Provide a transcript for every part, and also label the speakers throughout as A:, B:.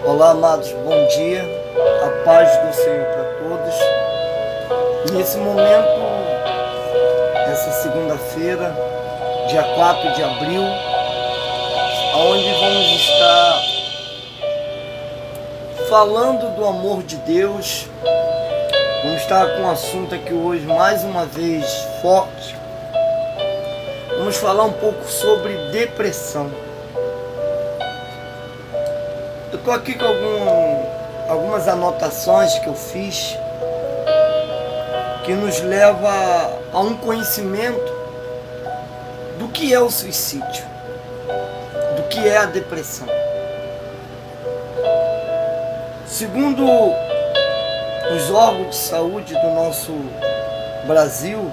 A: Olá, amados, bom dia, a paz do Senhor para todos. Nesse momento, essa segunda-feira, dia 4 de abril, onde vamos estar falando do amor de Deus. Vamos estar com um assunto aqui hoje, mais uma vez, forte. Vamos falar um pouco sobre depressão. Eu estou aqui com algumas anotações que eu fiz que nos leva a um conhecimento do que é o suicídio, do que é a depressão. Segundo os órgãos de saúde do nosso Brasil,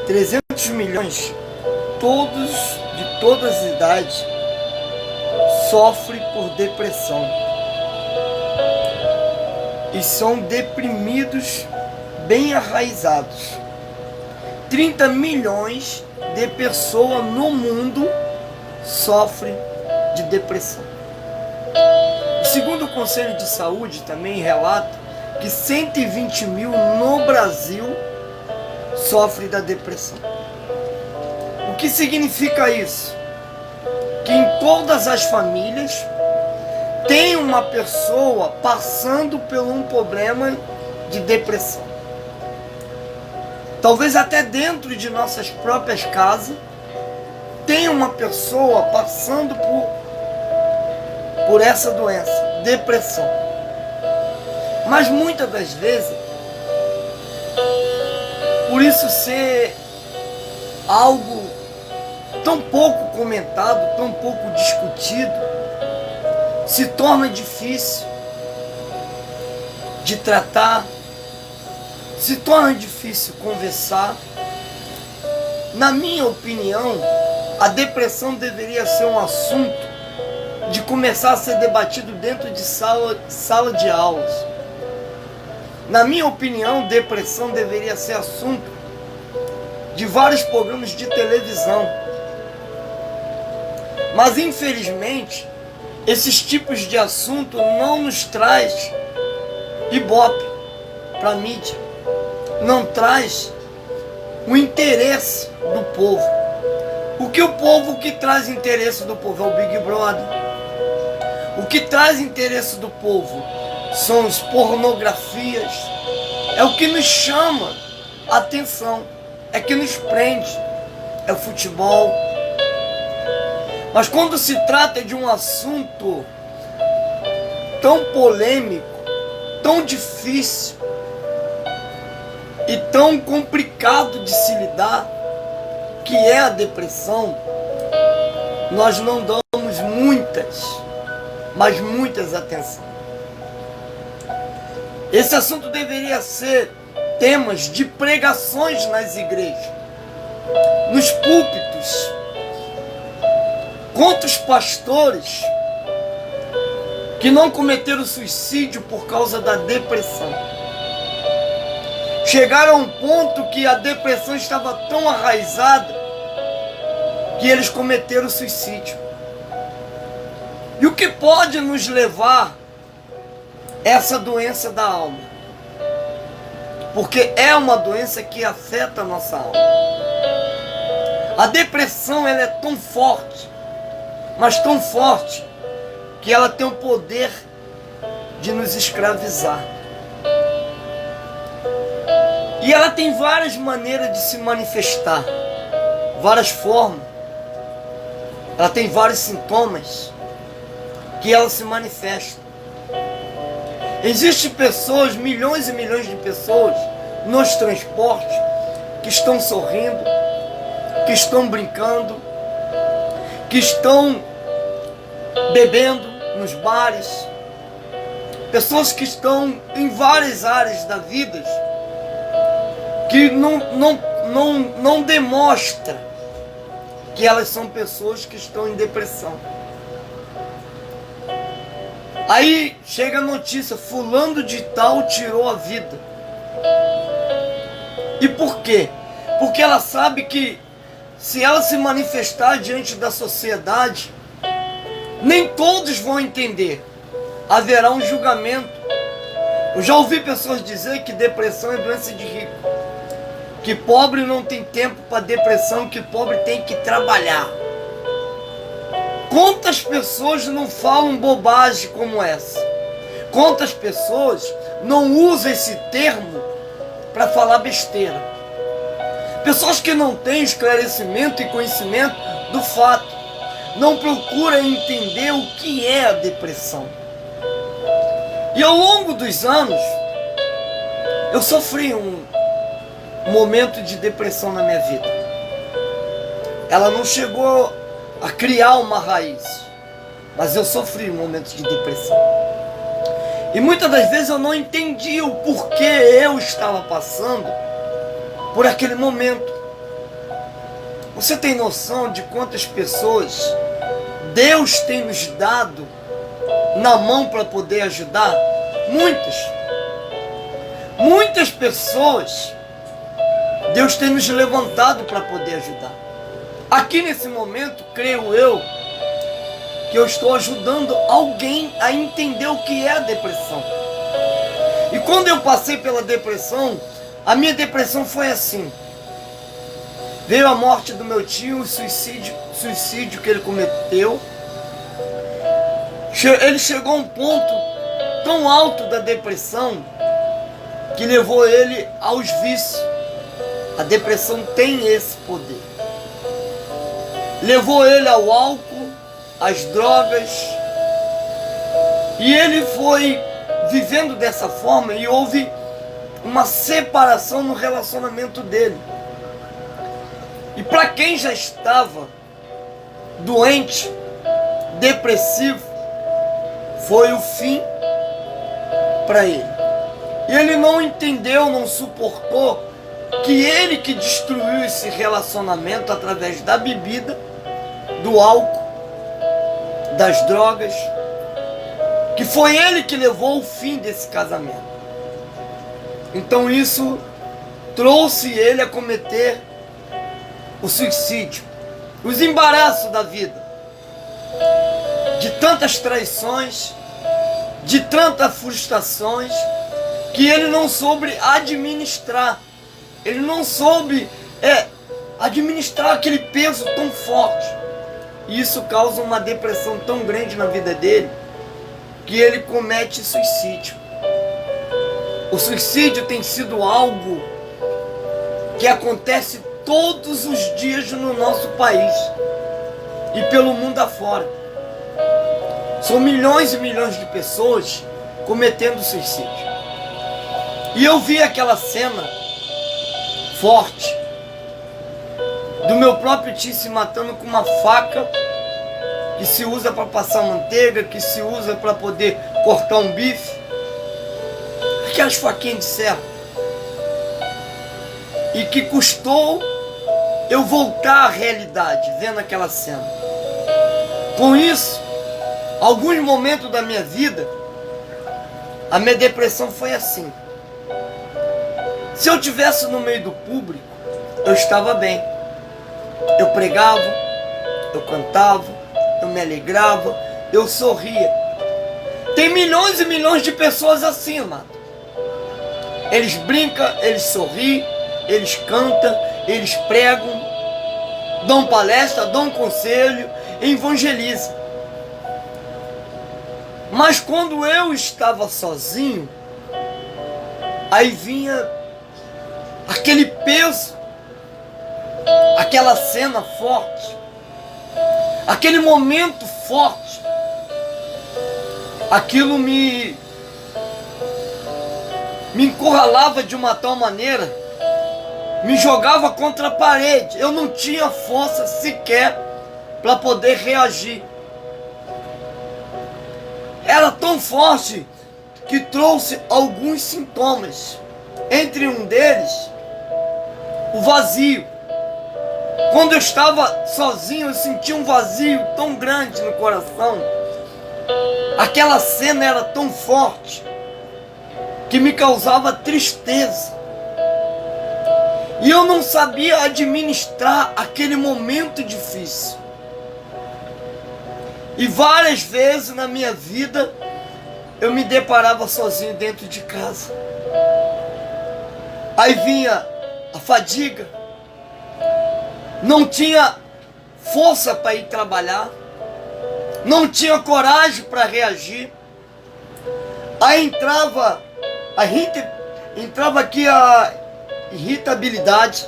A: 300 milhões, todos de todas as idades, sofrem por depressão e são deprimidos bem arraizados. 30 milhões de pessoas no mundo sofrem de depressão. Segundo o Conselho de Saúde também relata que 120 mil no Brasil sofrem da depressão. O que significa isso? Que em todas as famílias tem uma pessoa passando por um problema de depressão. Talvez até dentro de nossas próprias casas tem uma pessoa passando por essa doença, depressão. Mas muitas das vezes, por isso ser algo tão pouco comentado, tão pouco discutido, se torna difícil de tratar, se torna difícil conversar. Na minha opinião, a depressão deveria ser um assunto de começar a ser debatido dentro de sala de aulas. Na minha opinião, depressão deveria ser assunto de vários programas de televisão. Mas infelizmente, esses tipos de assunto não nos traz ibope para a mídia, não traz o interesse do povo. O povo que traz interesse do povo é o Big Brother. O que traz interesse do povo são as pornografias. É o que nos chama a atenção, é que nos prende, é o futebol. Mas quando se trata de um assunto tão polêmico, tão difícil e tão complicado de se lidar, que é a depressão, nós não damos muitas atenção. Esse assunto deveria ser temas de pregações nas igrejas, nos púlpitos. Quantos pastores que não cometeram suicídio por causa da depressão? Chegaram a um ponto que a depressão estava tão arraizada que eles cometeram suicídio. E o que pode nos levar a essa doença da alma? Porque é uma doença que afeta a nossa alma. A depressão, ela é tão forte, mas tão forte, que ela tem o poder de nos escravizar. E ela tem várias maneiras de se manifestar, várias formas. Ela tem vários sintomas que ela se manifesta. Existem pessoas, milhões e milhões de pessoas nos transportes que estão sorrindo, que estão brincando, que estão bebendo nos bares, pessoas que estão em várias áreas da vida que não demonstra que elas são pessoas que estão em depressão. Aí chega a notícia, fulano de tal tirou a vida. E por quê? Porque ela sabe que se ela se manifestar diante da sociedade, Nem todos vão entender. Haverá um julgamento. Eu já ouvi pessoas dizer que depressão é doença de rico. Que pobre não tem tempo para depressão, que pobre tem que trabalhar. Quantas pessoas não falam bobagem como essa? Quantas pessoas não usam esse termo para falar besteira? Pessoas que não têm esclarecimento e conhecimento do fato. Não procuram entender o que é a depressão. E ao longo dos anos, eu sofri um momento de depressão na minha vida. Ela não chegou a criar uma raiz, mas eu sofri um momento de depressão. E muitas das vezes eu não entendia o porquê eu estava passando por aquele momento. Você tem noção de quantas pessoas Deus tem nos dado na mão para poder ajudar? Muitas pessoas Deus tem nos levantado para poder ajudar. Aqui nesse momento, creio eu, que eu estou ajudando alguém a entender o que é a depressão. E quando eu passei pela depressão, a minha depressão foi assim. Veio a morte do meu tio, o suicídio que ele cometeu. Ele chegou a um ponto tão alto da depressão que levou ele aos vícios. A depressão tem esse poder. Levou ele ao álcool, às drogas. E ele foi vivendo dessa forma e houve uma separação no relacionamento dele. E para quem já estava doente, depressivo, foi o fim para ele. E ele não entendeu, não suportou que ele que destruiu esse relacionamento através da bebida, do álcool, das drogas, que foi ele que levou o fim desse casamento. Então isso trouxe ele a cometer o suicídio, os embaraços da vida, de tantas traições, de tantas frustrações, que ele não soube administrar. Ele não soube administrar aquele peso tão forte. E isso causa uma depressão tão grande na vida dele, que ele comete suicídio. O suicídio tem sido algo que acontece todos os dias no nosso país e pelo mundo afora. São milhões e milhões de pessoas cometendo suicídio. E eu vi aquela cena forte do meu próprio tio se matando com uma faca que se usa para passar manteiga, que se usa para poder cortar um bife, aquelas faquinhas de serra, e que custou eu voltar à realidade vendo aquela cena. Com isso, alguns momentos da minha vida, a minha depressão foi assim. Se eu estivesse no meio do público, eu estava bem. Eu pregava, eu cantava, eu me alegrava, eu sorria. Tem milhões e milhões de pessoas assim, amado. Eles brincam, eles sorriem, eles cantam, eles pregam, dão palestra, dão conselho, evangelizam. Mas quando eu estava sozinho, aí vinha aquele peso, aquela cena forte, aquele momento forte, aquilo me encurralava de uma tal maneira, me jogava contra a parede. Eu não tinha força sequer para poder reagir. Era tão forte que trouxe alguns sintomas. Entre um deles, o vazio. Quando eu estava sozinho, eu sentia um vazio tão grande no coração. Aquela cena era tão forte que me causava tristeza. E eu não sabia administrar aquele momento difícil. E várias vezes na minha vida eu me deparava sozinho dentro de casa. Aí vinha a fadiga, não tinha força para ir trabalhar, não tinha coragem para reagir. Aí entrava aqui a irritabilidade.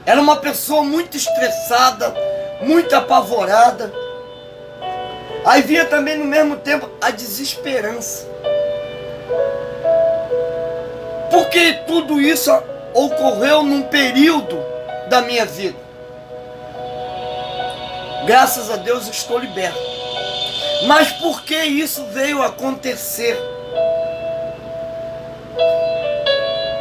A: Era uma pessoa muito estressada, muito apavorada. Aí vinha também no mesmo tempo a desesperança. Porque tudo isso ocorreu num período da minha vida. Graças a Deus estou liberto. Mas por que isso veio acontecer?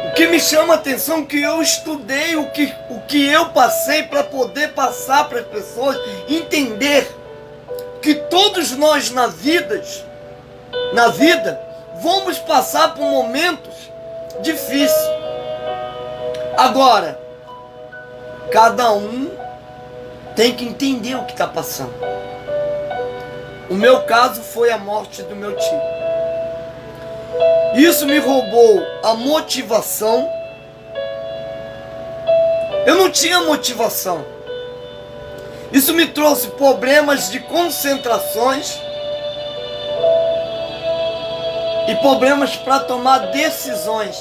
A: O que me chama a atenção é que eu estudei o que eu passei para poder passar para as pessoas entender que todos nós na vida vamos passar por momentos difíceis. Agora, cada um tem que entender o que está passando. O meu caso foi a morte do meu tio. Isso me roubou a motivação. Eu não tinha motivação. Isso me trouxe problemas de concentrações e problemas para tomar decisões.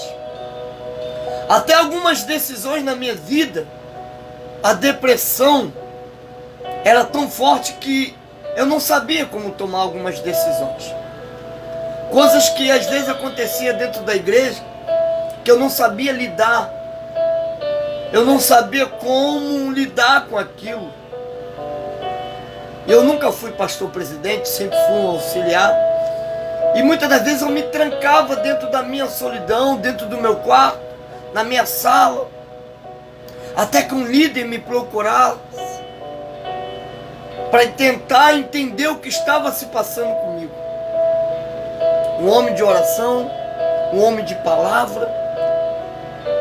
A: Até algumas decisões na minha vida, a depressão era tão forte que eu não sabia como tomar algumas decisões. Coisas que às vezes acontecia dentro da igreja, que eu não sabia lidar. Eu não sabia como lidar com aquilo. Eu nunca fui pastor presidente, sempre fui um auxiliar. E muitas das vezes eu me trancava dentro da minha solidão, dentro do meu quarto, na minha sala. Até que um líder me procurasse para tentar entender o que estava se passando comigo. Um homem de oração, um homem de palavra,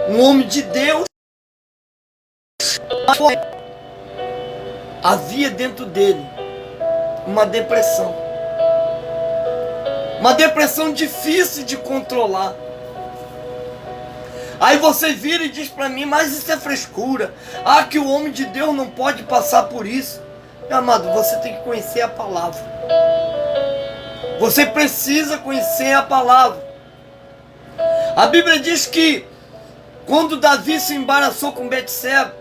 A: um homem de Deus. Havia dentro dele uma depressão. Uma depressão difícil de controlar. Aí você vira e diz para mim, mas isso é frescura. Ah, que o homem de Deus não pode passar por isso. Meu amado, você tem que conhecer a palavra. Você precisa conhecer a palavra. A Bíblia diz que quando Davi se embaraçou com Betseba,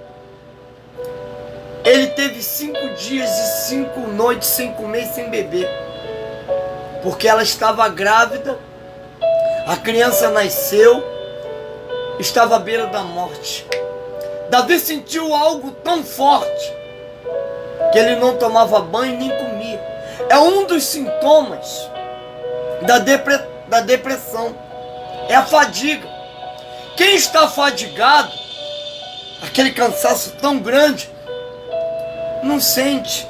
A: ele teve 5 dias e 5 noites sem comer e sem beber. Porque ela estava grávida, a criança nasceu, estava à beira da morte. Davi sentiu algo tão forte que ele não tomava banho nem comia. É um dos sintomas da depressão. É a fadiga. Quem está fadigado, aquele cansaço tão grande, não sente.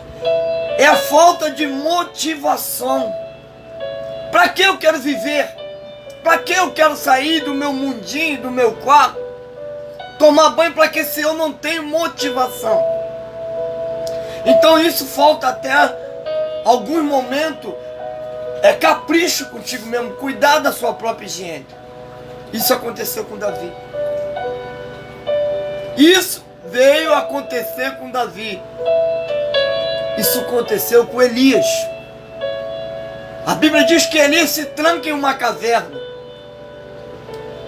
A: É a falta de motivação. Para que eu quero viver? Para que eu quero sair do meu mundinho, do meu quarto? Tomar banho para que se eu não tenho motivação? Então isso falta até alguns momentos. É capricho contigo mesmo, cuidar da sua própria higiene. Isso aconteceu com Davi. Isso veio acontecer com Davi. Isso aconteceu com Elias. A Bíblia diz que Elias se tranca em uma caverna.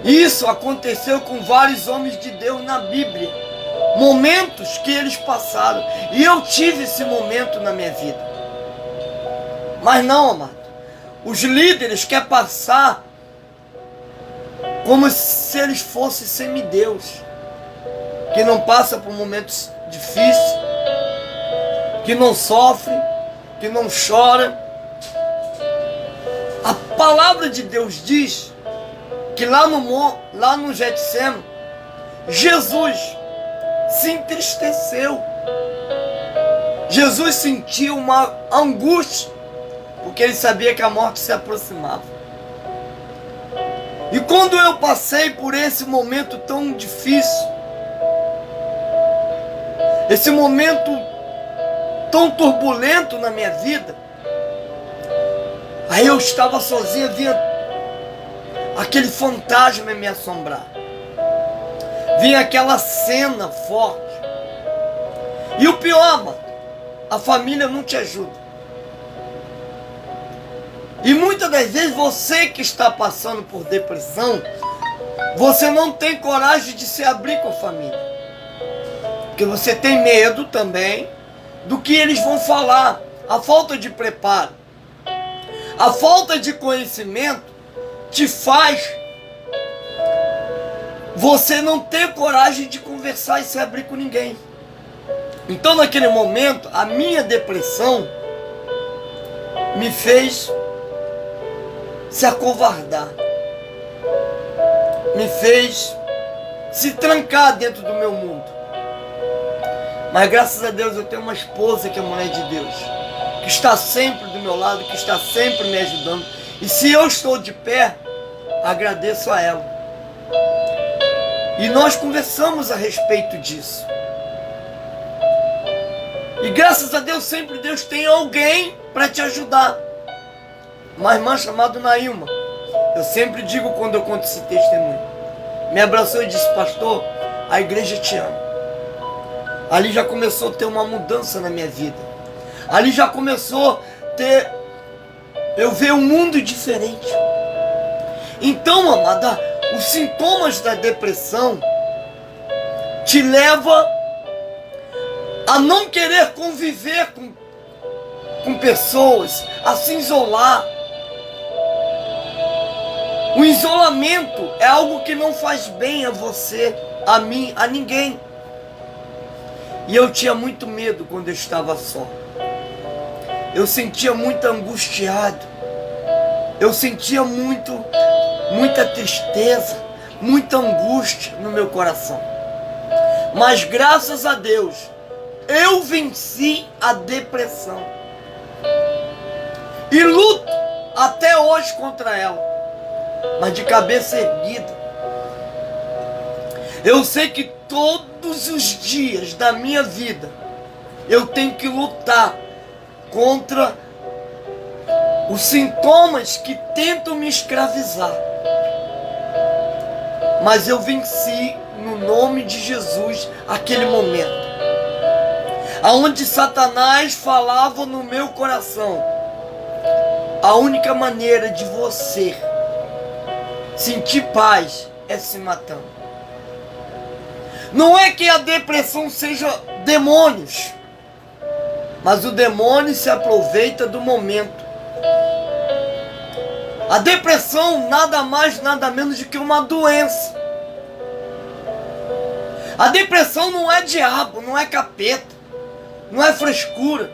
A: Isso aconteceu com vários homens de Deus na Bíblia. Momentos que eles passaram. E eu tive esse momento na minha vida. Mas não, amado. Os líderes querem passar como se eles fossem semideus. Que não passa por momentos difíceis. Que não sofre. Que não chora. A palavra de Deus diz que lá no Getsemane, Jesus se entristeceu. Jesus sentiu uma angústia, porque ele sabia que a morte se aproximava. E quando eu passei por esse momento tão difícil, esse momento tão turbulento na minha vida. Aí eu estava sozinho, vinha aquele fantasma me assombrar. Vinha aquela cena forte. E o pior, mano, a família não te ajuda. E muitas das vezes você que está passando por depressão, você não tem coragem de se abrir com a família. Porque você tem medo também do que eles vão falar. A falta de preparo, a falta de conhecimento te faz você não ter coragem de conversar e se abrir com ninguém. Então naquele momento, a minha depressão me fez se acovardar. Me fez se trancar dentro do meu mundo. Mas graças a Deus eu tenho uma esposa que é mulher de Deus, que está sempre do meu lado, que está sempre me ajudando. E se eu estou de pé, agradeço a ela. E nós conversamos a respeito disso. E graças a Deus sempre Deus tem alguém para te ajudar. Uma irmã chamada Nailma, eu sempre digo quando eu conto esse testemunho, me abraçou e disse: pastor, a igreja te ama. Ali já começou a ter uma mudança na minha vida. Ali já começou a ter, eu ver um mundo diferente. Então, amada, os sintomas da depressão te levam a não querer conviver com pessoas, a se isolar. O isolamento é algo que não faz bem a você, a mim, a ninguém. E eu tinha muito medo quando eu estava só. Eu sentia muito angustiado. Eu sentia muita tristeza, muita angústia no meu coração. Mas graças a Deus, eu venci a depressão. E luto até hoje contra ela, mas de cabeça erguida. Eu sei que todos os dias da minha vida eu tenho que lutar contra os sintomas que tentam me escravizar. Mas eu venci no nome de Jesus aquele momento, aonde Satanás falava no meu coração: a única maneira de você sentir paz é se matando. Não é que a depressão seja demônios, mas o demônio se aproveita do momento. A depressão nada mais, nada menos do que uma doença. A depressão não é diabo, não é capeta, não é frescura,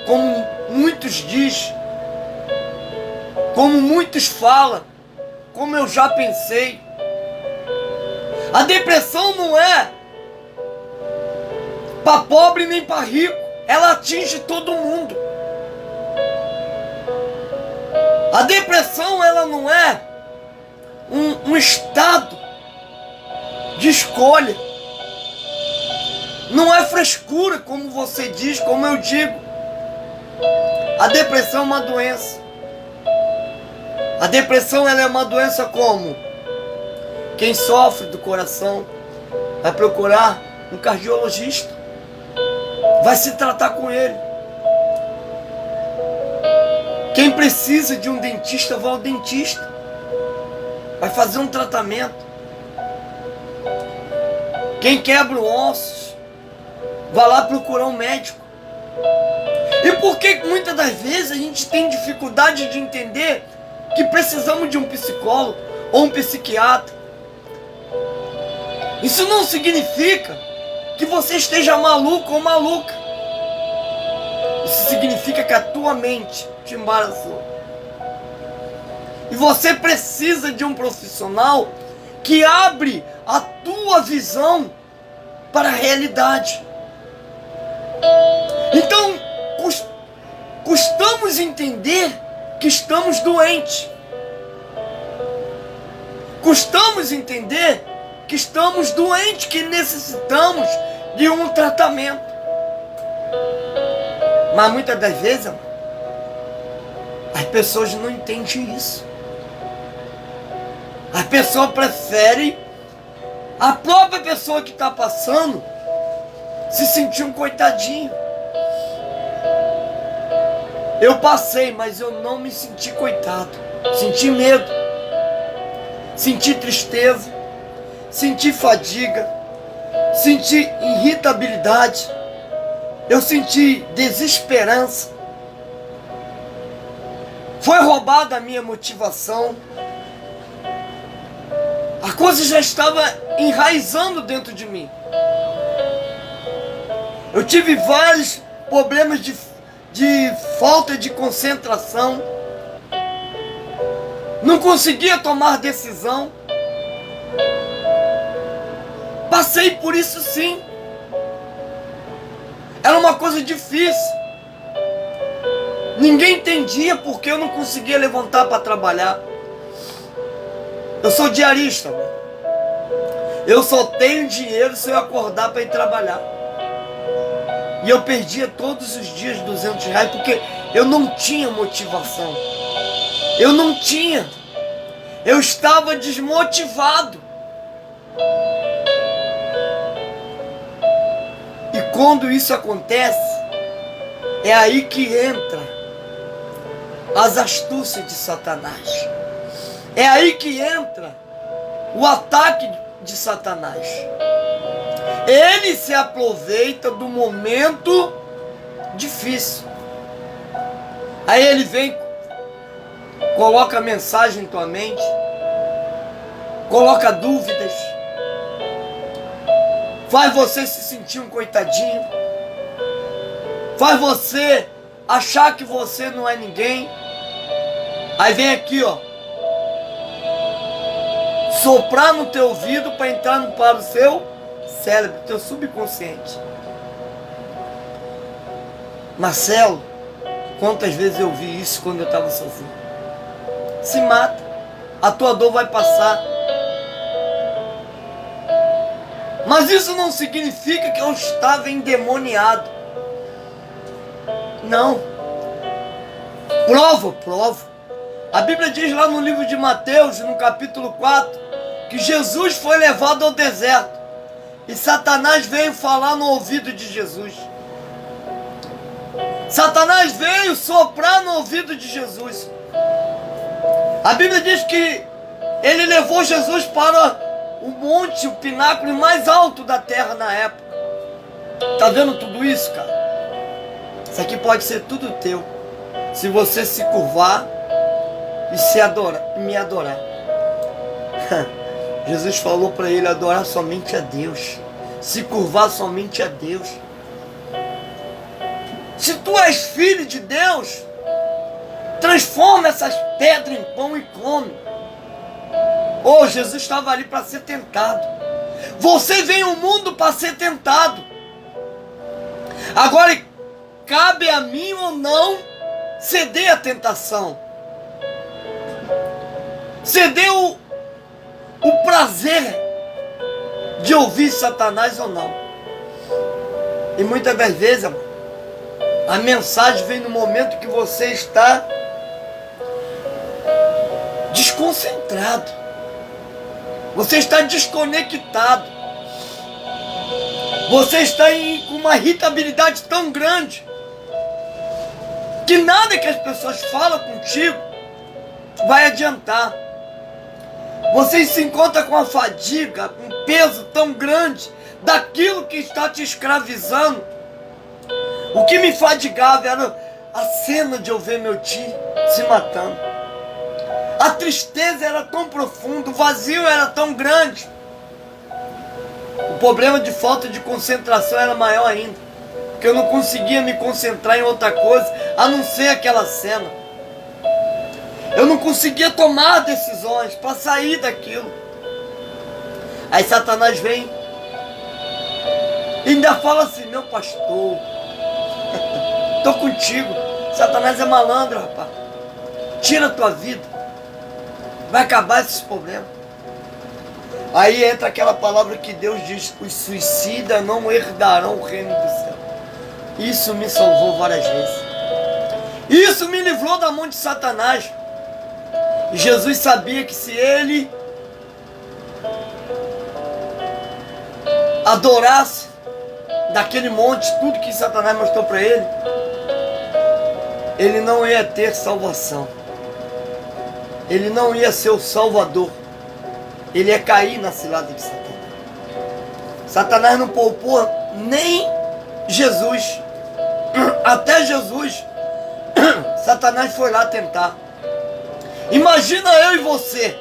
A: como muitos dizem, como muitos falam, como eu já pensei. A depressão não é para pobre nem para rico, ela atinge todo mundo. A depressão, ela não é um estado de escolha. Não é frescura, como você diz, como eu digo. A depressão é uma doença. A depressão, ela é uma doença como? Quem sofre do coração vai procurar um cardiologista, vai se tratar com ele. Quem precisa de um dentista vai ao dentista, vai fazer um tratamento. Quem quebra ossos vai lá procurar um médico. E por que muitas das vezes a gente tem dificuldade de entender que precisamos de um psicólogo ou um psiquiatra? Isso não significa que você esteja maluco ou maluca. Isso significa que a tua mente te embaraçou. E você precisa de um profissional que abre a tua visão para a realidade. Então, custamos entender que estamos doentes. Custamos entender que estamos doentes, que necessitamos de um tratamento. Mas muitas das vezes, amor, as pessoas não entendem isso. As pessoas preferem a própria pessoa que está passando se sentir um coitadinho. Eu passei, mas eu não me senti coitado. Senti medo, senti tristeza, senti fadiga, senti irritabilidade, eu senti desesperança. Foi roubada a minha motivação. A coisa já estava enraizando dentro de mim. Eu tive vários problemas de falta de concentração. Não conseguia tomar decisão. Passei por isso sim. Era uma coisa difícil. Ninguém entendia porque eu não conseguia levantar para trabalhar. Eu sou diarista, mano. Eu só tenho dinheiro se eu acordar para ir trabalhar. E eu perdia todos os dias R$200 porque eu não tinha motivação. Eu não tinha. Eu estava desmotivado. E quando isso acontece, é aí que entra as astúcias de Satanás. É aí que entra o ataque de Satanás. Ele se aproveita do momento difícil. Aí ele vem, coloca a mensagem em tua mente, coloca dúvidas, faz você se sentir um coitadinho, faz você achar que você não é ninguém. Aí vem aqui, ó, soprar no teu ouvido para entrar para o seu cérebro, teu subconsciente. Marcelo, quantas vezes eu vi isso quando eu estava sozinho? Se mata, a tua dor vai passar. Mas isso não significa que eu estava endemoniado. Não. Provo. A Bíblia diz lá no livro de Mateus, no capítulo 4, que Jesus foi levado ao deserto. E Satanás veio falar no ouvido de Jesus. Satanás veio soprar no ouvido de Jesus. A Bíblia diz que ele levou Jesus para o monte, o pináculo mais alto da terra na época. Tá vendo tudo isso, cara? Isso aqui pode ser tudo teu, se você se curvar e me adorar. Jesus falou para ele adorar somente a Deus, se curvar somente a Deus. Se tu és filho de Deus, transforma essas pedras em pão e come. Oh, Jesus estava ali para ser tentado. Você veio ao mundo para ser tentado. Agora, cabe a mim ou não ceder à tentação, ceder o prazer de ouvir Satanás ou não. E muitas das vezes, amor, a mensagem vem no momento que você está desconcentrado, você está desconectado, você está com uma irritabilidade tão grande que nada que as pessoas falam contigo vai adiantar. Você se encontra com a fadiga, um peso tão grande daquilo que está te escravizando. O que me fadigava era a cena de eu ver meu tio se matando. A tristeza era tão profunda, o vazio era tão grande. O problema de falta de concentração era maior ainda, porque eu não conseguia me concentrar em outra coisa a não ser aquela cena. Eu não conseguia tomar decisões para sair daquilo. Aí Satanás vem e ainda fala assim: meu pastor, tô contigo. Satanás é malandro, rapaz. Tira a tua vida, vai acabar esses problemas. Aí entra aquela palavra que Deus diz: os suicidas não herdarão o reino do céu. Isso me salvou várias vezes. Isso me livrou da mão de Satanás. E Jesus sabia que se ele adorasse daquele monte tudo que Satanás mostrou para ele, ele não ia ter salvação. Ele não ia ser o Salvador. Ele ia cair na cilada de Satanás. Satanás não poupou nem Jesus. Até Jesus, Satanás foi lá tentar. Imagina eu e você.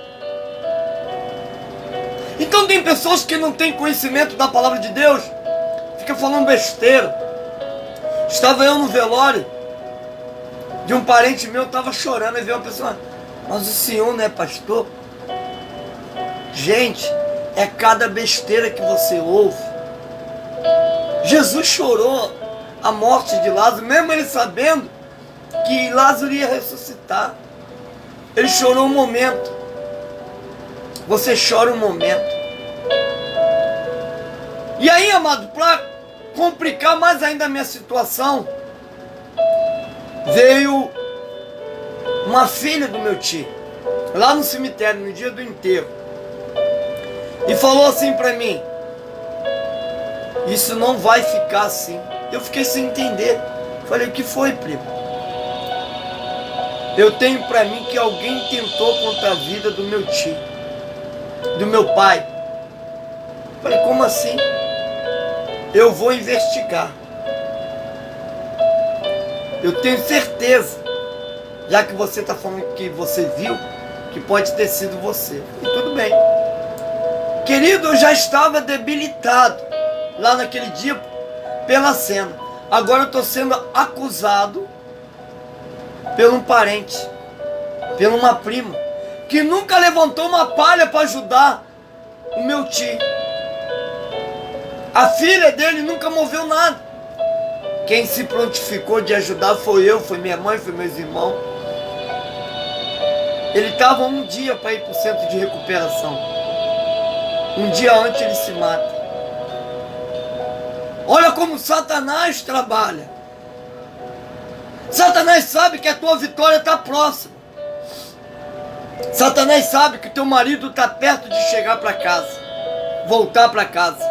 A: Então tem pessoas que não têm conhecimento da palavra de Deus, fica falando besteira. Estava eu no velório de um parente meu, estava chorando, e veio uma pessoa: mas o senhor não é pastor? Gente, é cada besteira que você ouve. Jesus chorou a morte de Lázaro, mesmo ele sabendo que Lázaro ia ressuscitar. Ele chorou um momento. Você chora um momento. E aí, amado, para complicar mais ainda a minha situação, veio uma filha do meu tio, lá no cemitério, no dia do enterro, e falou assim para mim: isso não vai ficar assim. Eu fiquei sem entender. Falei: o que foi, primo? Eu tenho para mim que alguém tentou contra a vida do meu tio, do meu pai. Falei: como assim? Eu vou investigar. Eu tenho certeza, já que você está falando que você viu, que pode ter sido você. E tudo bem. Querido, eu já estava debilitado lá naquele dia pela cena. Agora eu estou sendo acusado por um parente, por uma prima, que nunca levantou uma palha para ajudar o meu tio. A filha dele nunca moveu nada. Quem se prontificou de ajudar foi eu, foi minha mãe, foi meus irmãos. Ele estava um dia para ir para o centro de recuperação. Um dia antes ele se mata. Olha como Satanás trabalha. Satanás sabe que a tua vitória está próxima. Satanás sabe que o teu marido está perto de chegar para casa, voltar para casa.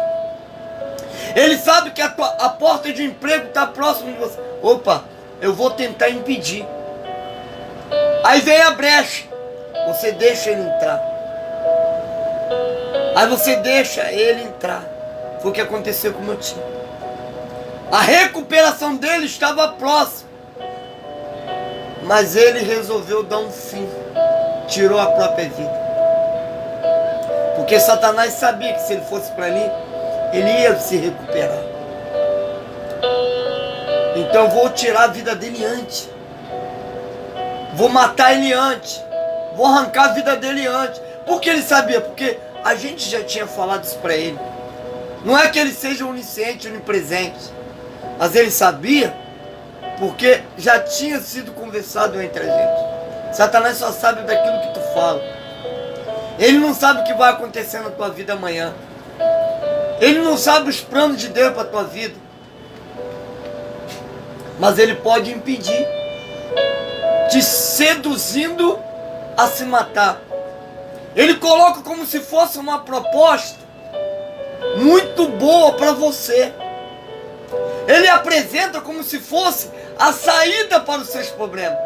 A: Ele sabe que a porta de emprego está próxima de você. Opa, eu vou tentar impedir. Aí vem a brecha. Você deixa ele entrar. Aí você deixa ele entrar. Foi o que aconteceu com o meu tio. A recuperação dele estava próxima. Mas ele resolveu dar um fim. Tirou a própria vida. Porque Satanás sabia que se ele fosse para ali, ele ia se recuperar. Então eu vou tirar a vida dele antes. Vou matar ele antes. Vou arrancar a vida dele antes. Por que ele sabia? Porque a gente já tinha falado isso para ele. Não é que ele seja onisciente, onipresente. Mas ele sabia porque já tinha sido conversado entre a gente. Satanás só sabe daquilo que tu fala. Ele não sabe o que vai acontecer na tua vida amanhã. Ele não sabe os planos de Deus para a tua vida. Mas ele pode impedir, te seduzindo a se matar. Ele coloca como se fosse uma proposta muito boa para você. Ele apresenta como se fosse a saída para os seus problemas.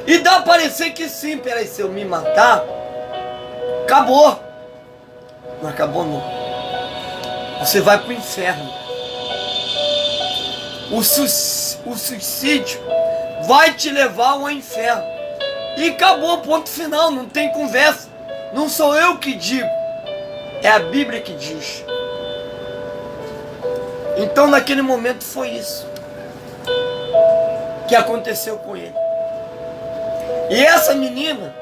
A: E dá a parecer que sim, peraí, se eu me matar, acabou. Não acabou não. Você vai para o inferno. O suicídio vai te levar ao inferno. E acabou, ponto final, não tem conversa. Não sou eu que digo, é a Bíblia que diz. Então naquele momento foi isso que aconteceu com ele. E essa menina,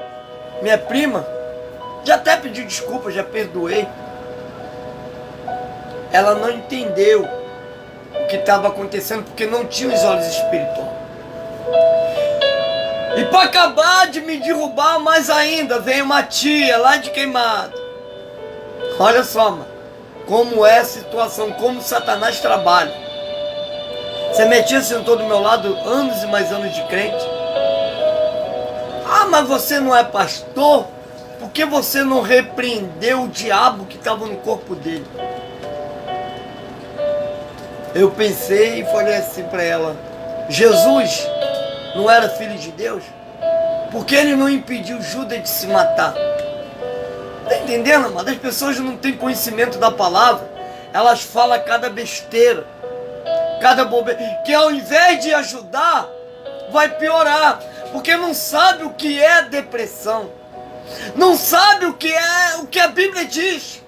A: minha prima, já até pediu desculpa, já perdoei. Ela não entendeu o que estava acontecendo porque não tinha os olhos espirituais. E para acabar de me derrubar mais ainda, veio uma tia lá de Queimado. Olha só, mano, como é a situação, como Satanás trabalha. Sementinha sentou do meu lado anos e mais anos de crente. Ah, mas você não é pastor? Por que você não repreendeu o diabo que estava no corpo dele? Eu pensei e falei assim para ela: Jesus não era filho de Deus? Por que ele não impediu Judas de se matar? Tá entendendo, amado? As pessoas não têm conhecimento da palavra. Elas falam cada besteira, cada bobeira, que ao invés de ajudar, vai piorar. Porque não sabe o que é depressão. Não sabe o que a Bíblia diz.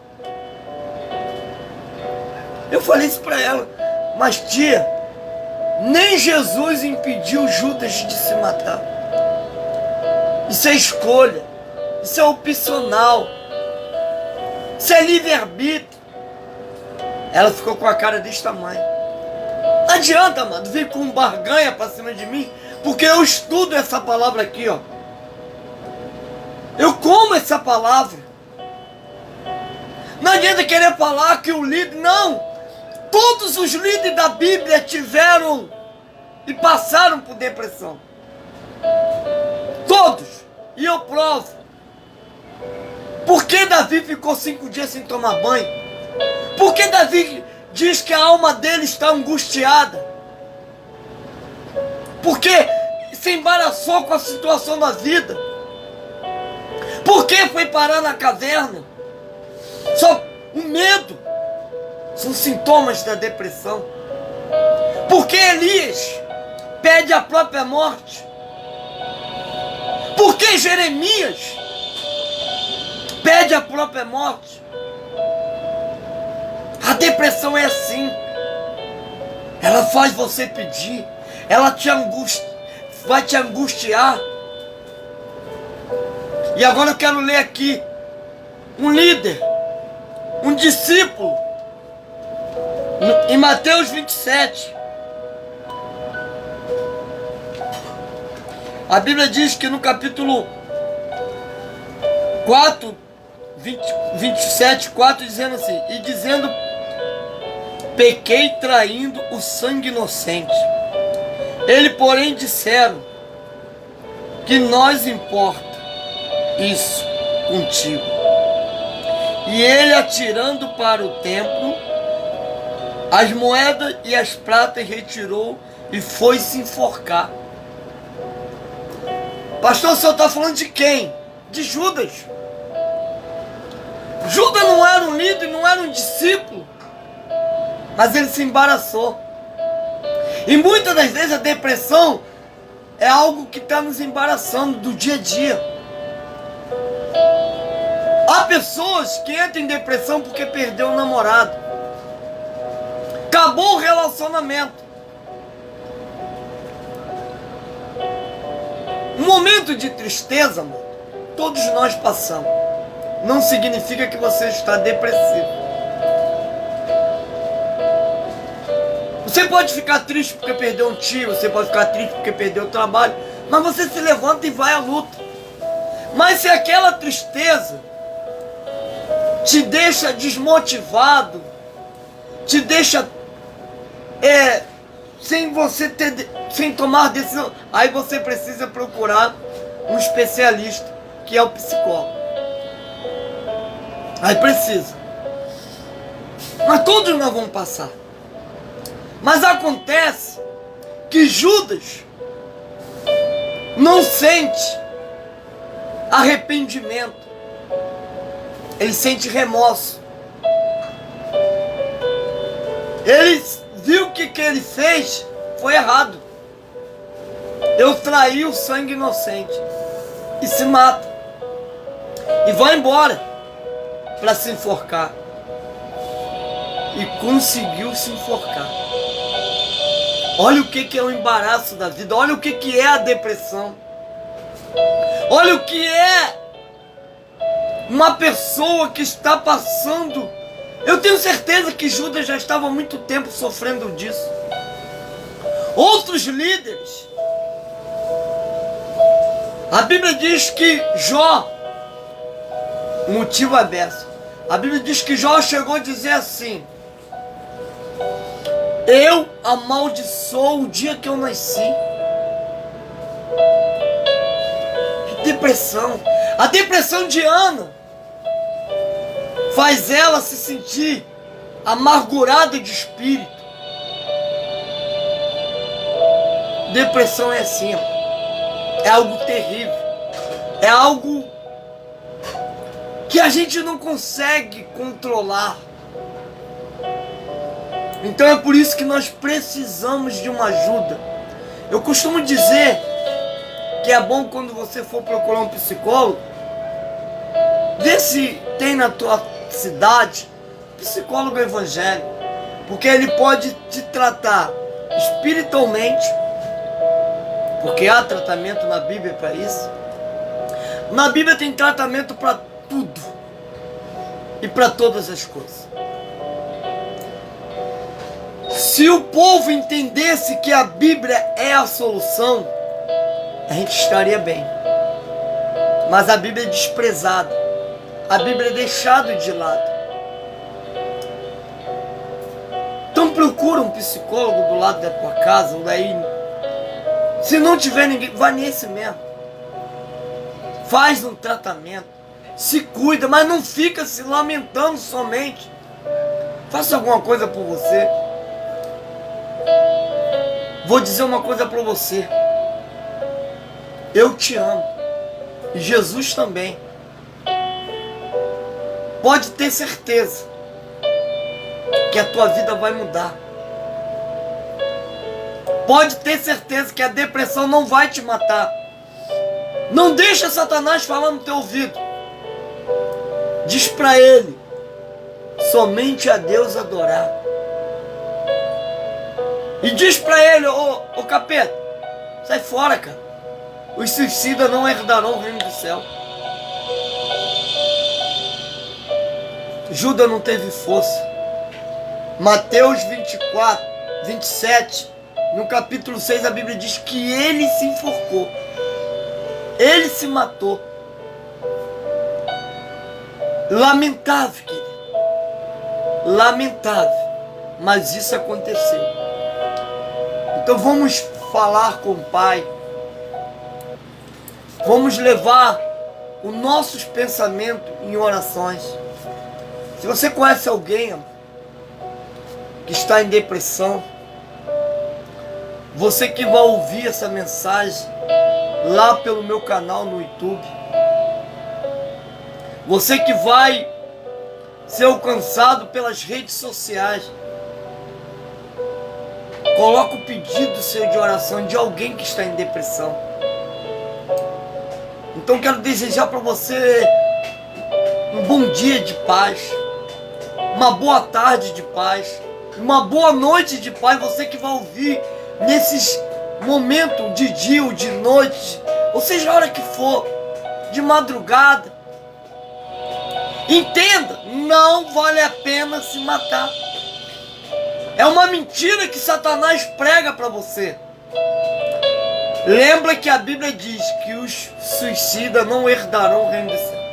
A: Eu falei isso para ela: mas tia, nem Jesus impediu Judas de se matar. Isso é escolha. Isso é opcional. Isso é livre-arbítrio. Ela ficou com a cara desse tamanho. Não adianta, mano, vir com barganha pra cima de mim, porque eu estudo essa palavra aqui, ó. Eu como essa palavra. Não adianta querer falar que o líder... Não! Todos os líderes da Bíblia tiveram e passaram por depressão. Todos. E eu provo. Por que Davi ficou 5 dias sem tomar banho? Por que Davi diz que a alma dele está angustiada? Porque se embaraçou com a situação da vida. Por que foi parar na caverna? Só o medo são sintomas da depressão. Por que Elias pede a própria morte? Por que Jeremias pede a própria morte? A depressão é assim. Ela faz você pedir. Ela vai te angustiar. E agora eu quero ler aqui um líder, um discípulo, em Mateus 27. A Bíblia diz que no capítulo 4, 27, 4, dizendo assim: e dizendo, pequei traindo o sangue inocente. Ele, porém, disseram, que nós importa isso contigo. E ele, atirando para o templo as moedas e as pratas, retirou e foi se enforcar. Pastor, o senhor está falando de quem? De Judas. Judas não era um líder, não era um discípulo, mas ele se embaraçou. E muitas das vezes a depressão é algo que está nos embaraçando do dia a dia. Há pessoas que entram em depressão porque perdeu o namorado. Acabou o relacionamento. Um momento de tristeza, mano, todos nós passamos. Não significa que você está depressivo. Você pode ficar triste porque perdeu um tio, você pode ficar triste porque perdeu o trabalho, mas você se levanta e vai à luta. Mas se aquela tristeza te deixa desmotivado, te deixa sem tomar decisão, aí você precisa procurar um especialista, que é o psicólogo. Aí precisa. Mas todos nós vamos passar. Mas acontece que Judas não sente arrependimento. Ele sente remorso. Ele viu que ele fez foi errado. Eu traí o sangue inocente. E se mata. E vai embora para se enforcar. E conseguiu se enforcar. Olha o que é o embaraço da vida. Olha o que é a depressão. Olha o que é uma pessoa que está passando. Eu tenho certeza que Judas já estava há muito tempo sofrendo disso. Outros líderes. A Bíblia diz que Jó, motivo aberto, a Bíblia diz que Jó chegou a dizer assim: Eu amaldiçoo o dia que eu nasci. Que depressão. A depressão de Ana faz ela se sentir amargurada de espírito. Depressão é assim, é algo terrível. É algo que a gente não consegue controlar. Então é por isso que nós precisamos de uma ajuda. Eu costumo dizer que é bom quando você for procurar um psicólogo, ver se tem na tua cidade psicólogo evangélico, porque ele pode te tratar espiritualmente, porque há tratamento na Bíblia para isso. Na Bíblia tem tratamento para tudo e para todas as coisas. Se o povo entendesse que a Bíblia é a solução, a gente estaria bem. Mas a Bíblia é desprezada. A Bíblia é deixada de lado. Então procura um psicólogo do lado da tua casa, ou daí. Se não tiver ninguém, vai nesse mesmo. Faz um tratamento. Se cuida, mas não fica se lamentando somente. Faça alguma coisa por você. Vou dizer uma coisa para você. Eu te amo. E Jesus também. Pode ter certeza que a tua vida vai mudar. Pode ter certeza que a depressão não vai te matar. Não deixa Satanás falar no teu ouvido. Diz para ele: somente a Deus adorar. E diz para ele: ô capeta, sai fora, cara. Os suicidas não herdarão o reino do céu. Judas não teve força. Mateus 24, 27, no capítulo 6, a Bíblia diz que ele se enforcou. Ele se matou. Lamentável, querido. Lamentável. Mas isso aconteceu. Então vamos falar com o Pai. Vamos levar os nossos pensamentos em orações. Se você conhece alguém que está em depressão, você que vai ouvir essa mensagem lá pelo meu canal no YouTube, você que vai ser alcançado pelas redes sociais, coloca o pedido seu de oração de alguém que está em depressão. Então quero desejar para você um bom dia de paz, uma boa tarde de paz, uma boa noite de paz. Você que vai ouvir nesses momentos de dia ou de noite, ou seja, a hora que for, de madrugada, entenda, não vale a pena se matar. É uma mentira que Satanás prega para você. Lembra que a Bíblia diz que os suicidas não herdarão o reino do céu.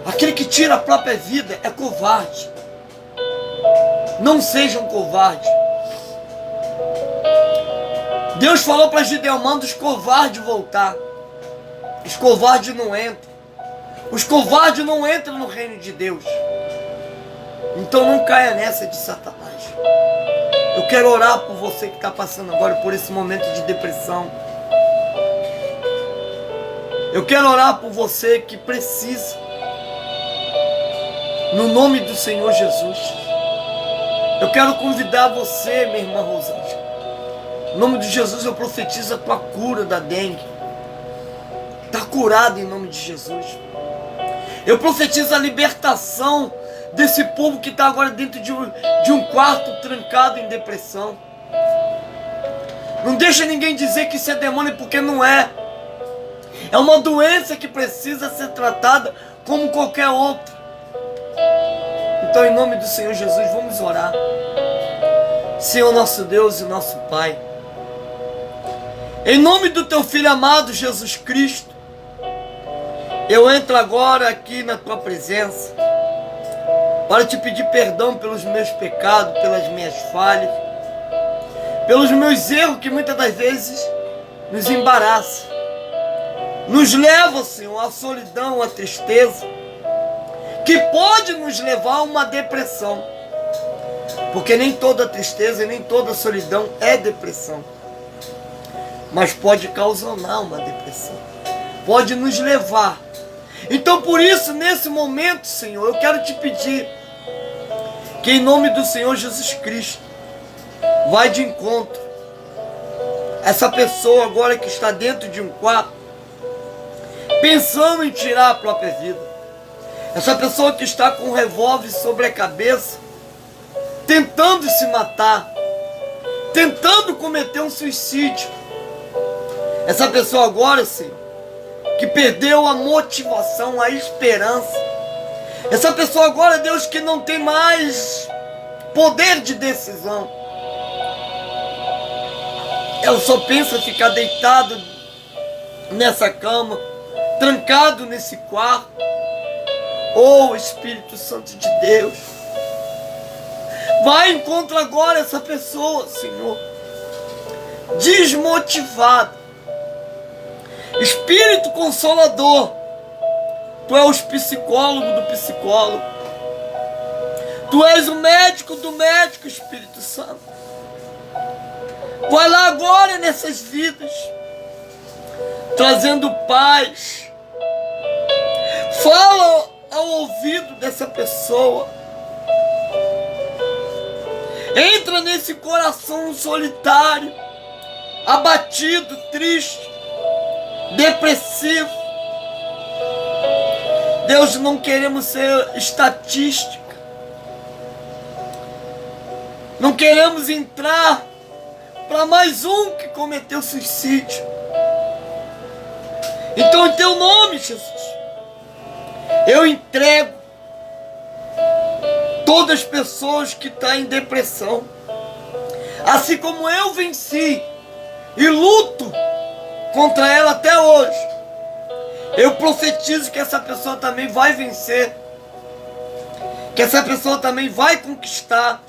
A: Aquele que tira a própria vida é covarde. Não sejam covardes. Deus falou para Gideão: manda os covardes voltar. Os covardes não entram. Os covardes não entram no reino de Deus. Então não caia nessa de Satanás. Eu quero orar por você que está passando agora por esse momento de depressão. Eu quero orar por você que precisa. No nome do Senhor Jesus. Eu quero convidar você, minha irmã Rosângela. No nome de Jesus eu profetizo a tua cura da dengue. Está curado em nome de Jesus. Eu profetizo a libertação desse povo que está agora dentro de um quarto trancado em depressão. Não deixa ninguém dizer que isso é demônio, porque não é. É uma doença que precisa ser tratada como qualquer outra. Então, em nome do Senhor Jesus, vamos orar. Senhor nosso Deus e nosso Pai, em nome do Teu Filho amado Jesus Cristo, eu entro agora aqui na Tua presença para te pedir perdão pelos meus pecados, pelas minhas falhas, pelos meus erros que muitas das vezes nos embaraçam, nos leva, Senhor, à solidão, à tristeza, que pode nos levar a uma depressão, porque nem toda tristeza e nem toda solidão é depressão, mas pode causar uma depressão, pode nos levar. Então por isso, nesse momento, Senhor, eu quero te pedir que em nome do Senhor Jesus Cristo, vai de encontro essa pessoa agora que está dentro de um quarto, pensando em tirar a própria vida. Essa pessoa que está com um revólver sobre a cabeça, tentando se matar, tentando cometer um suicídio. Essa pessoa agora, Senhor, que perdeu a motivação, a esperança. Essa pessoa agora, Deus, que não tem mais poder de decisão. Ela só pensa ficar deitado nessa cama, trancado nesse quarto. Oh, Espírito Santo de Deus, vai encontrar agora essa pessoa, Senhor, desmotivada. Espírito Consolador, Tu és o psicólogo do psicólogo, Tu és o médico do médico, Espírito Santo. Vai lá agora nessas vidas, trazendo paz. Fala ao ouvido dessa pessoa. Entra nesse coração solitário, abatido, triste, depressivo. Deus, não queremos ser estatística. Não queremos entrar para mais um que cometeu suicídio. Então, em Teu nome, Jesus, eu entrego todas as pessoas que estão em depressão, assim como eu venci e luto contra ela até hoje. Eu profetizo que essa pessoa também vai vencer, que essa pessoa também vai conquistar,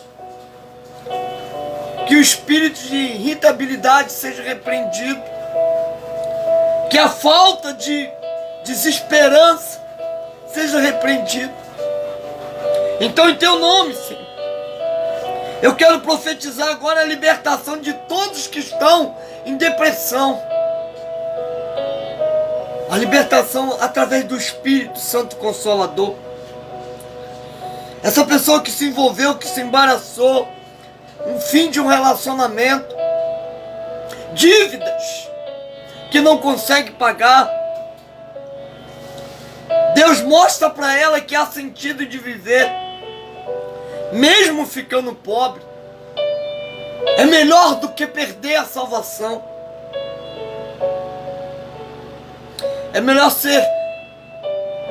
A: que o espírito de irritabilidade seja repreendido, que a falta de desesperança seja repreendido. Então, em Teu nome, Senhor, eu quero profetizar agora a libertação de todos que estão em depressão. A libertação através do Espírito Santo Consolador. Essa pessoa que se envolveu, que se embaraçou, um fim de um relacionamento, dívidas que não consegue pagar. Deus mostra para ela que há sentido de viver, mesmo ficando pobre. É melhor do que perder a salvação. É melhor ser,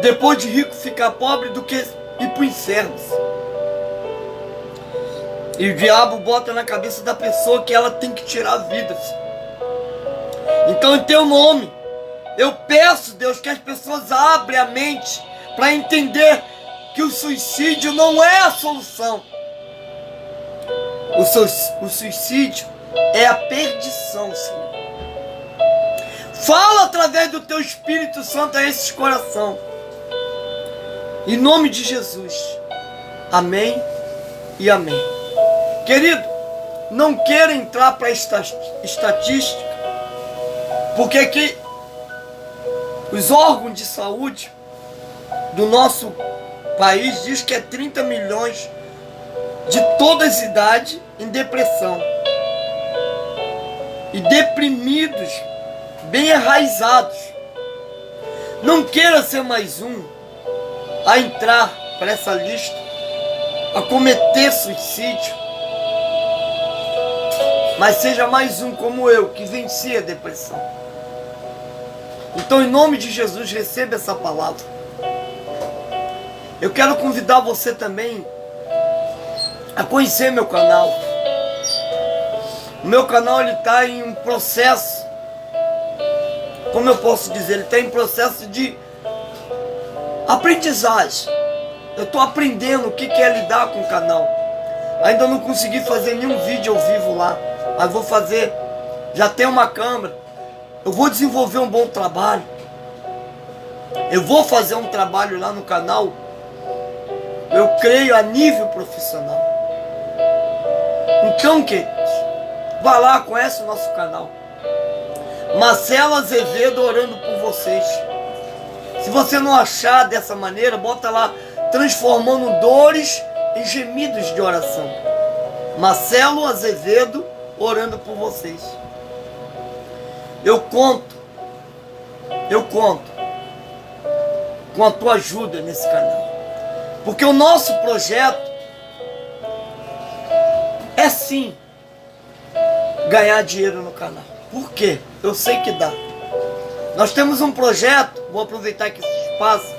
A: depois de rico, ficar pobre do que ir para o inferno. E o diabo bota na cabeça da pessoa que ela tem que tirar a vida. Então, em Teu nome, eu peço, Deus, que as pessoas abrem a mente para entender que o suicídio não é a solução. O suicídio é a perdição, Senhor. Fala através do Teu Espírito Santo a esses corações. Em nome de Jesus. Amém e amém. Querido, não queira entrar para a estatística, porque aqui os órgãos de saúde do nosso país diz que é 30 milhões de todas as idades em depressão. E deprimidos, bem enraizados. Não queira ser mais um a entrar para essa lista, a cometer suicídio, mas seja mais um como eu, que venci a depressão. Então, em nome de Jesus, receba essa palavra. Eu quero convidar você também a conhecer meu canal. O meu canal está em um processo, como eu posso dizer, ele está em processo de aprendizagem. Eu estou aprendendo o que é lidar com o canal. Ainda não consegui fazer nenhum vídeo ao vivo lá, mas vou fazer. Já tenho uma câmera. Eu vou desenvolver um bom trabalho. Eu vou fazer um trabalho lá no canal, eu creio, a nível profissional. Então, queridos, vá lá, conhece o nosso canal. Marcelo Azevedo orando por vocês. Se você não achar dessa maneira, bota lá, transformando dores em gemidos de oração. Marcelo Azevedo orando por vocês. Eu conto com a tua ajuda nesse canal. Porque o nosso projeto é sim ganhar dinheiro no canal. Por quê? Eu sei que dá. Nós temos um projeto, vou aproveitar aqui esse espaço.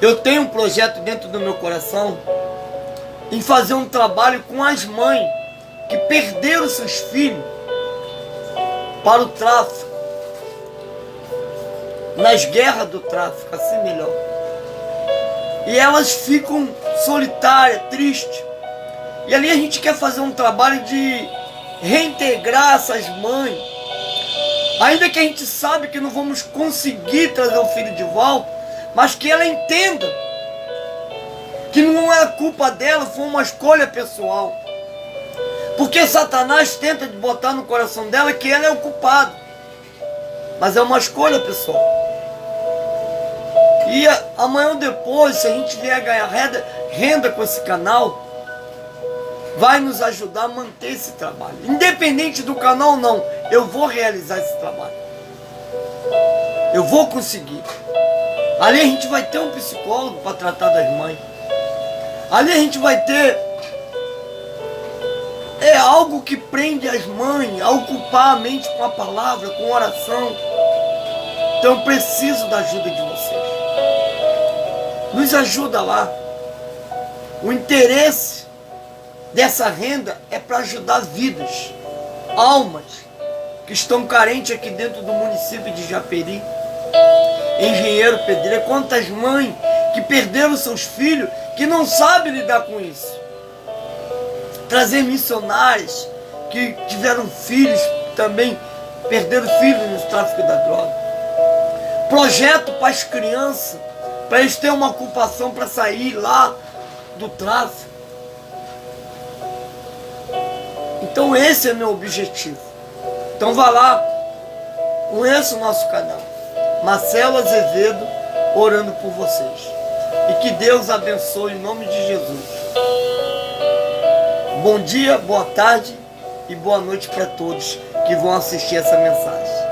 A: Eu tenho um projeto dentro do meu coração em fazer um trabalho com as mães que perderam seus filhos para o tráfico, nas guerras do tráfico, assim melhor. E elas ficam solitárias, tristes. E ali a gente quer fazer um trabalho de reintegrar essas mães. Ainda que a gente sabe que não vamos conseguir trazer o filho de volta, mas que ela entenda que não é culpa dela, foi uma escolha pessoal. Porque Satanás tenta de botar no coração dela que ela é o culpado. Mas é uma escolha pessoal. E amanhã ou depois, se a gente vier ganhar renda com esse canal, vai nos ajudar a manter esse trabalho. Independente do canal ou não, eu vou realizar esse trabalho. Eu vou conseguir. Ali a gente vai ter um psicólogo para tratar das mães. Ali a gente vai ter algo que prende as mães a ocupar a mente com a palavra, com oração. Então eu preciso da ajuda de vocês. Nos ajuda lá. O interesse dessa renda é para ajudar vidas, almas que estão carentes aqui dentro do município de Japeri, Engenheiro Pedreira. Quantas mães que perderam seus filhos, que não sabem lidar com isso. Trazer missionários que tiveram filhos também, perderam filhos no tráfico da droga. Projeto para as crianças, para eles terem uma ocupação para sair lá do tráfico. Então esse é meu objetivo. Então vá lá, conheça o nosso canal. Marcelo Azevedo orando por vocês. E que Deus abençoe em nome de Jesus. Bom dia, boa tarde e boa noite para todos que vão assistir essa mensagem.